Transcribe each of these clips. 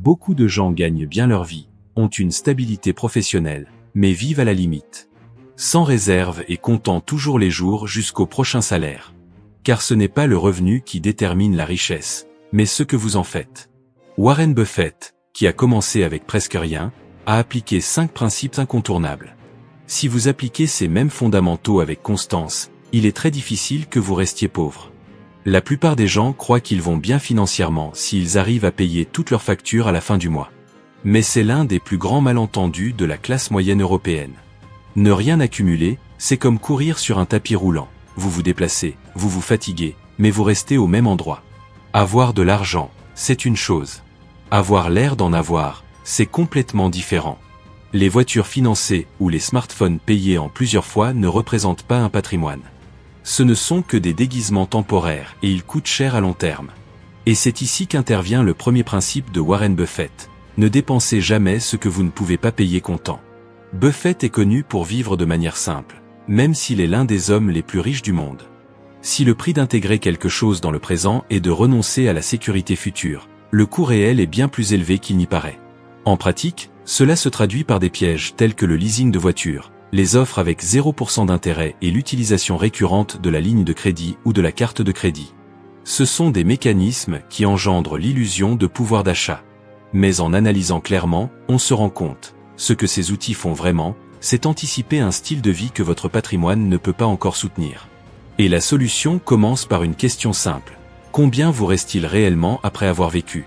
Beaucoup de gens gagnent bien leur vie, ont une stabilité professionnelle, mais vivent à la limite. Sans réserve et comptant toujours les jours jusqu'au prochain salaire. Car ce n'est pas le revenu qui détermine la richesse, mais ce que vous en faites. Warren Buffett, qui a commencé avec presque rien, a appliqué 5 principes incontournables. Si vous appliquez ces mêmes fondamentaux avec constance, il est très difficile que vous restiez pauvre. La plupart des gens croient qu'ils vont bien financièrement s'ils arrivent à payer toutes leurs factures à la fin du mois. Mais c'est l'un des plus grands malentendus de la classe moyenne européenne. Ne rien accumuler, c'est comme courir sur un tapis roulant. Vous vous déplacez, vous vous fatiguez, mais vous restez au même endroit. Avoir de l'argent, c'est une chose. Avoir l'air d'en avoir, c'est complètement différent. Les voitures financées ou les smartphones payés en plusieurs fois ne représentent pas un patrimoine. Ce ne sont que des déguisements temporaires et ils coûtent cher à long terme. Et c'est ici qu'intervient le premier principe de Warren Buffett. Ne dépensez jamais ce que vous ne pouvez pas payer comptant. Buffett est connu pour vivre de manière simple, même s'il est l'un des hommes les plus riches du monde. Si le prix d'intégrer quelque chose dans le présent est de renoncer à la sécurité future, le coût réel est bien plus élevé qu'il n'y paraît. En pratique, cela se traduit par des pièges tels que le leasing de voiture, les offres avec 0% d'intérêt et l'utilisation récurrente de la ligne de crédit ou de la carte de crédit. Ce sont des mécanismes qui engendrent l'illusion de pouvoir d'achat. Mais en analysant clairement, on se rend compte, ce que ces outils font vraiment, c'est anticiper un style de vie que votre patrimoine ne peut pas encore soutenir. Et la solution commence par une question simple. Combien vous reste-t-il réellement après avoir vécu ?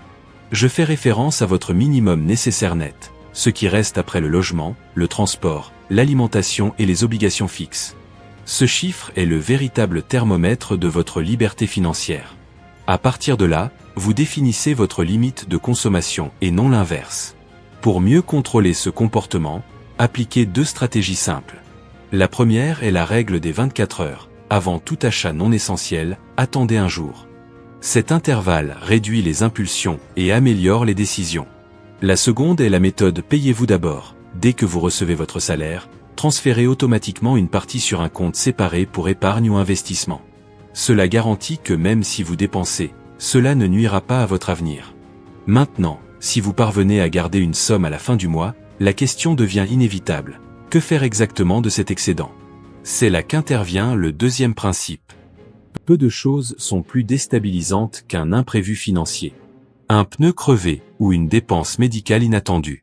Je fais référence à votre minimum nécessaire net, ce qui reste après le logement, le transport, l'alimentation et les obligations fixes. Ce chiffre est le véritable thermomètre de votre liberté financière. À partir de là, vous définissez votre limite de consommation et non l'inverse. Pour mieux contrôler ce comportement, appliquez 2 stratégies simples. La première est la règle des 24 heures. Avant tout achat non essentiel, attendez un jour. Cet intervalle réduit les impulsions et améliore les décisions. La seconde est la méthode payez-vous d'abord. Dès que vous recevez votre salaire, transférez automatiquement une partie sur un compte séparé pour épargne ou investissement. Cela garantit que même si vous dépensez, cela ne nuira pas à votre avenir. Maintenant, si vous parvenez à garder une somme à la fin du mois, la question devient inévitable. Que faire exactement de cet excédent ? C'est là qu'intervient le deuxième principe. Peu de choses sont plus déstabilisantes qu'un imprévu financier. Un pneu crevé ou une dépense médicale inattendue.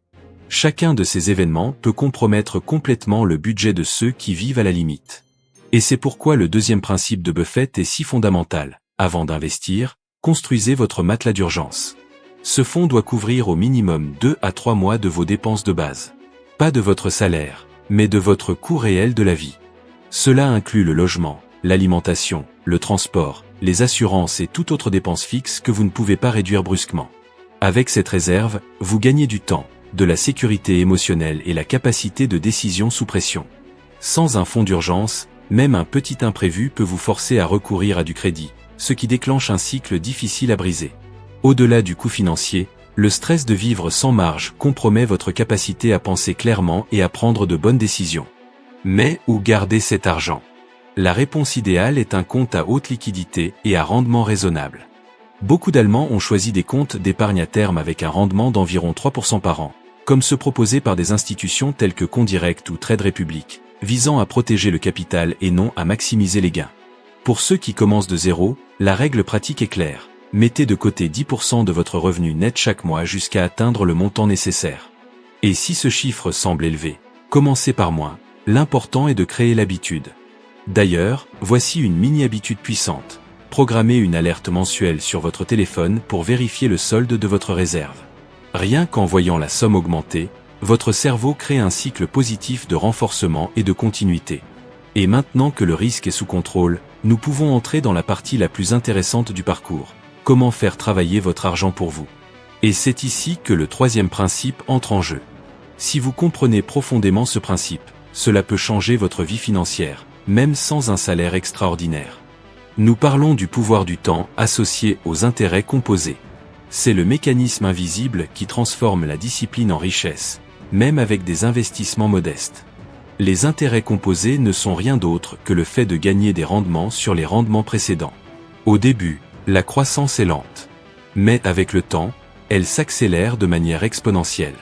Chacun de ces événements peut compromettre complètement le budget de ceux qui vivent à la limite. Et c'est pourquoi le deuxième principe de Buffett est si fondamental. Avant d'investir, construisez votre matelas d'urgence. Ce fonds doit couvrir au minimum 2 à 3 mois de vos dépenses de base. Pas de votre salaire, mais de votre coût réel de la vie. Cela inclut le logement, l'alimentation, le transport, les assurances et toute autre dépense fixe que vous ne pouvez pas réduire brusquement. Avec cette réserve, vous gagnez du temps, de la sécurité émotionnelle et la capacité de décision sous pression. Sans un fonds d'urgence, même un petit imprévu peut vous forcer à recourir à du crédit, ce qui déclenche un cycle difficile à briser. Au-delà du coût financier, le stress de vivre sans marge compromet votre capacité à penser clairement et à prendre de bonnes décisions. Mais où garder cet argent ? La réponse idéale est un compte à haute liquidité et à rendement raisonnable. Beaucoup d'Allemands ont choisi des comptes d'épargne à terme avec un rendement d'environ 3% par an, comme ceux proposés par des institutions telles que Comdirect ou Trade Republic, visant à protéger le capital et non à maximiser les gains. Pour ceux qui commencent de zéro, la règle pratique est claire. Mettez de côté 10% de votre revenu net chaque mois jusqu'à atteindre le montant nécessaire. Et si ce chiffre semble élevé, commencez par moins, l'important est de créer l'habitude. D'ailleurs, voici une mini-habitude puissante. Programmez une alerte mensuelle sur votre téléphone pour vérifier le solde de votre réserve. Rien qu'en voyant la somme augmenter, votre cerveau crée un cycle positif de renforcement et de continuité. Et maintenant que le risque est sous contrôle, nous pouvons entrer dans la partie la plus intéressante du parcours. Comment faire travailler votre argent pour vous ? Et c'est ici que le troisième principe entre en jeu. Si vous comprenez profondément ce principe, cela peut changer votre vie financière, même sans un salaire extraordinaire. Nous parlons du pouvoir du temps associé aux intérêts composés. C'est le mécanisme invisible qui transforme la discipline en richesse, même avec des investissements modestes. Les intérêts composés ne sont rien d'autre que le fait de gagner des rendements sur les rendements précédents. Au début, la croissance est lente. Mais avec le temps, elle s'accélère de manière exponentielle.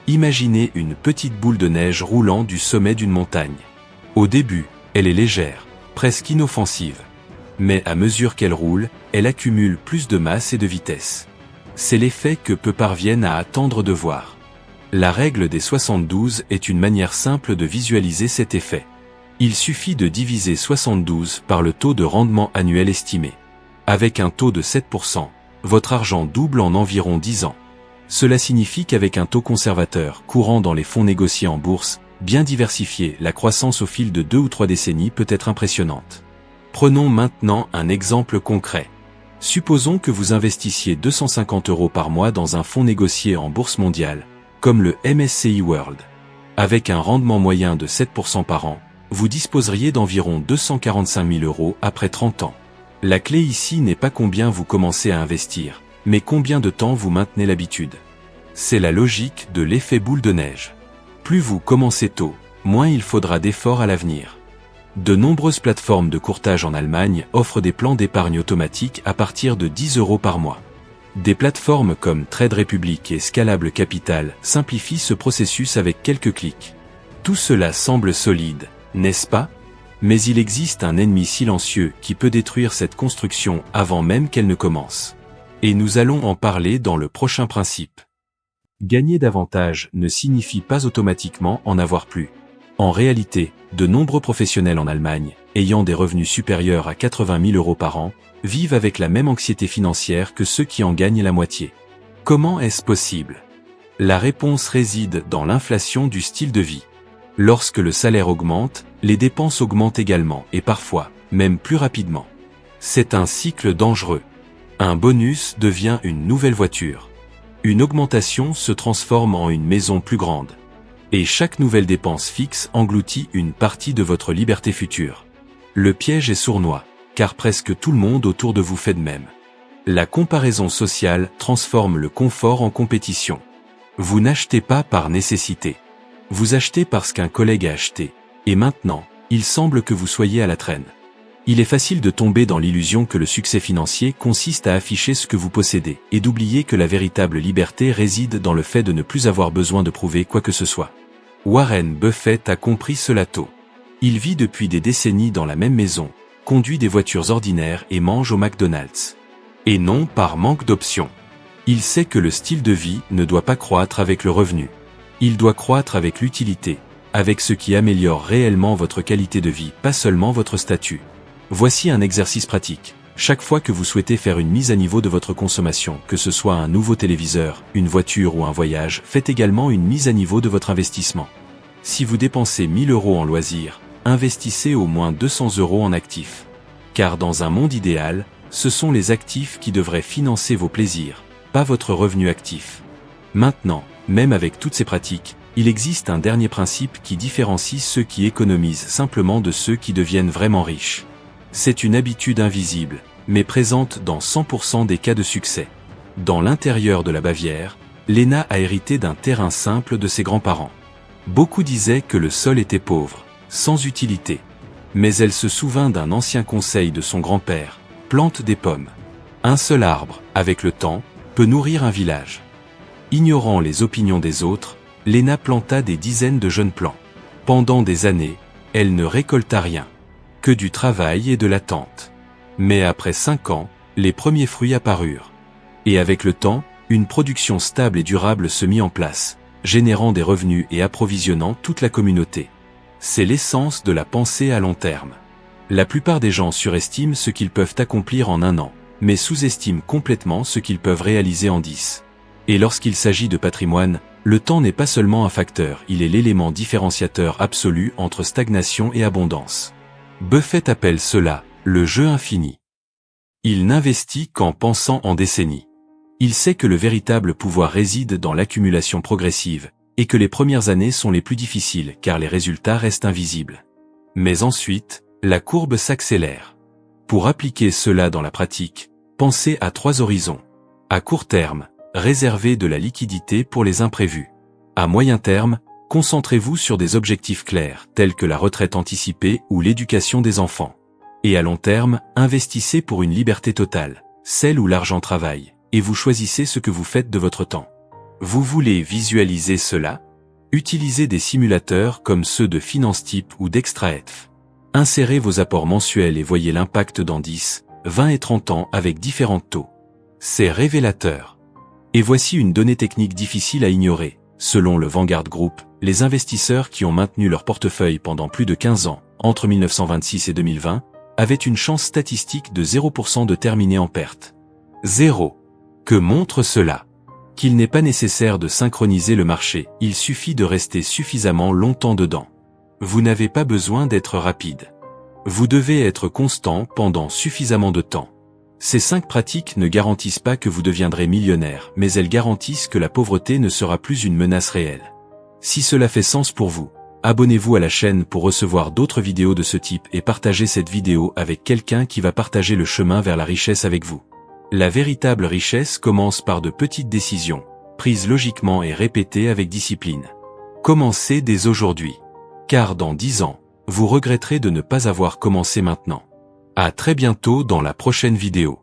Imaginez une petite boule de neige roulant du sommet d'une montagne. Au début, elle est légère, presque inoffensive. Mais à mesure qu'elle roule, elle accumule plus de masse et de vitesse. C'est l'effet que peu parviennent à attendre de voir. La règle des 72 est une manière simple de visualiser cet effet. Il suffit de diviser 72 par le taux de rendement annuel estimé. Avec un taux de 7%, votre argent double en environ 10 ans. Cela signifie qu'avec un taux conservateur courant dans les fonds négociés en bourse, bien diversifié, la croissance au fil de 2 ou 3 décennies peut être impressionnante. Prenons maintenant un exemple concret. Supposons que vous investissiez 250 € par mois dans un fonds négocié en bourse mondiale, comme le MSCI World. Avec un rendement moyen de 7% par an, vous disposeriez d'environ 245 000 € après 30 ans. La clé ici n'est pas combien vous commencez à investir, mais combien de temps vous maintenez l'habitude. C'est la logique de l'effet boule de neige. Plus vous commencez tôt, moins il faudra d'efforts à l'avenir. De nombreuses plateformes de courtage en Allemagne offrent des plans d'épargne automatique à partir de 10 € par mois. Des plateformes comme Trade Republic et Scalable Capital simplifient ce processus avec quelques clics. Tout cela semble solide, n'est-ce pas? Mais il existe un ennemi silencieux qui peut détruire cette construction avant même qu'elle ne commence. Et nous allons en parler dans le prochain principe. Gagner davantage ne signifie pas automatiquement en avoir plus. En réalité, de nombreux professionnels en Allemagne, ayant des revenus supérieurs à 80 000 € par an, vivent avec la même anxiété financière que ceux qui en gagnent la moitié. Comment est-ce possible? La réponse réside dans l'inflation du style de vie. Lorsque le salaire augmente, les dépenses augmentent également, et parfois, même plus rapidement. C'est un cycle dangereux. Un bonus devient une nouvelle voiture. Une augmentation se transforme en une maison plus grande. Et chaque nouvelle dépense fixe engloutit une partie de votre liberté future. Le piège est sournois, car presque tout le monde autour de vous fait de même. La comparaison sociale transforme le confort en compétition. Vous n'achetez pas par nécessité. Vous achetez parce qu'un collègue a acheté, et maintenant, il semble que vous soyez à la traîne. Il est facile de tomber dans l'illusion que le succès financier consiste à afficher ce que vous possédez, et d'oublier que la véritable liberté réside dans le fait de ne plus avoir besoin de prouver quoi que ce soit. Warren Buffett a compris cela tôt. Il vit depuis des décennies dans la même maison, conduit des voitures ordinaires et mange au McDonald's. Et non par manque d'options. Il sait que le style de vie ne doit pas croître avec le revenu. Il doit croître avec l'utilité, avec ce qui améliore réellement votre qualité de vie, pas seulement votre statut. Voici un exercice pratique. Chaque fois que vous souhaitez faire une mise à niveau de votre consommation, que ce soit un nouveau téléviseur, une voiture ou un voyage, faites également une mise à niveau de votre investissement. Si vous dépensez 1 000 € en loisirs, investissez au moins 200 € en actifs. Car dans un monde idéal, ce sont les actifs qui devraient financer vos plaisirs, pas votre revenu actif. Maintenant, même avec toutes ces pratiques, il existe un dernier principe qui différencie ceux qui économisent simplement de ceux qui deviennent vraiment riches. C'est une habitude invisible, mais présente dans 100% des cas de succès. Dans l'intérieur de la Bavière, Lena a hérité d'un terrain simple de ses grands-parents. Beaucoup disaient que le sol était pauvre, sans utilité. Mais elle se souvint d'un ancien conseil de son grand-père, plante des pommes. Un seul arbre, avec le temps, peut nourrir un village. Ignorant les opinions des autres, Lena planta des dizaines de jeunes plants. Pendant des années, elle ne récolta rien. Que du travail et de l'attente. Mais après 5 ans, les premiers fruits apparurent. Et avec le temps, une production stable et durable se mit en place, générant des revenus et approvisionnant toute la communauté. C'est l'essence de la pensée à long terme. La plupart des gens surestiment ce qu'ils peuvent accomplir en 1 an, mais sous-estiment complètement ce qu'ils peuvent réaliser en 10. Et lorsqu'il s'agit de patrimoine, le temps n'est pas seulement un facteur, il est l'élément différenciateur absolu entre stagnation et abondance. Buffett appelle cela le jeu infini. Il n'investit qu'en pensant en décennies. Il sait que le véritable pouvoir réside dans l'accumulation progressive, et que les premières années sont les plus difficiles car les résultats restent invisibles. Mais ensuite, la courbe s'accélère. Pour appliquer cela dans la pratique, pensez à 3 horizons. À court terme, réservez de la liquidité pour les imprévus. À moyen terme, concentrez-vous sur des objectifs clairs, tels que la retraite anticipée ou l'éducation des enfants. Et à long terme, investissez pour une liberté totale, celle où l'argent travaille. et vous choisissez ce que vous faites de votre temps. Vous voulez visualiser cela? Utilisez des simulateurs comme ceux de FinanceTip ou d'ExtraF. Insérez vos apports mensuels et voyez l'impact dans 10, 20 et 30 ans avec différents taux. C'est révélateur. Et voici une donnée technique difficile à ignorer. Selon le Vanguard Group, les investisseurs qui ont maintenu leur portefeuille pendant plus de 15 ans, entre 1926 et 2020, avaient une chance statistique de 0% de terminer en perte. 0. Que montre cela? Qu'il n'est pas nécessaire de synchroniser le marché, il suffit de rester suffisamment longtemps dedans. Vous n'avez pas besoin d'être rapide. Vous devez être constant pendant suffisamment de temps. Ces 5 pratiques ne garantissent pas que vous deviendrez millionnaire, mais elles garantissent que la pauvreté ne sera plus une menace réelle. Si cela fait sens pour vous, abonnez-vous à la chaîne pour recevoir d'autres vidéos de ce type et partagez cette vidéo avec quelqu'un qui va partager le chemin vers la richesse avec vous. La véritable richesse commence par de petites décisions, prises logiquement et répétées avec discipline. Commencez dès aujourd'hui. Car dans 10 ans, vous regretterez de ne pas avoir commencé maintenant. À très bientôt dans la prochaine vidéo.